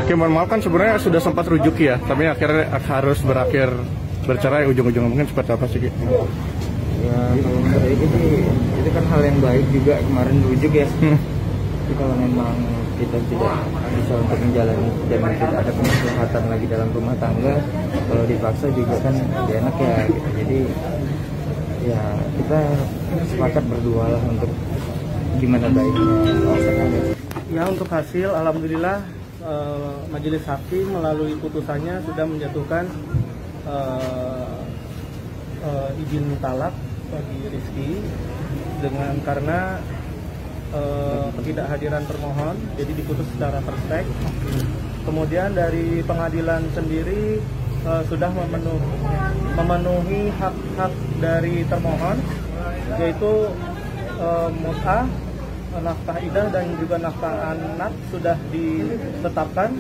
Oke, mohon maaf kan sebenarnya sudah sempat rujuk ya, tapi akhirnya harus berakhir bercerai ujung-ujungnya, mungkin seperti apa sih Ki? Ya kalau menurut itu sih itu kan hal yang baik juga kemarin rujuk ya. Tapi kalau memang kita tidak bisa untuk menjalani dan tidak ada kemaslahatan lagi dalam rumah tangga, kalau dipaksa juga kan tidak enak ya gitu. Jadi ya kita sepakat berdua lah untuk gimana baiknya. Ya, untuk hasil alhamdulillah Majelis Hakim melalui putusannya sudah menjatuhkan izin talak bagi Rizky dengan karena ketidakhadiran termohon, jadi diputus secara terspek. Kemudian dari pengadilan sendiri sudah memenuhi hak-hak dari termohon, yaitu mut'ah, nafkah idah dan juga nafkah anak sudah ditetapkan.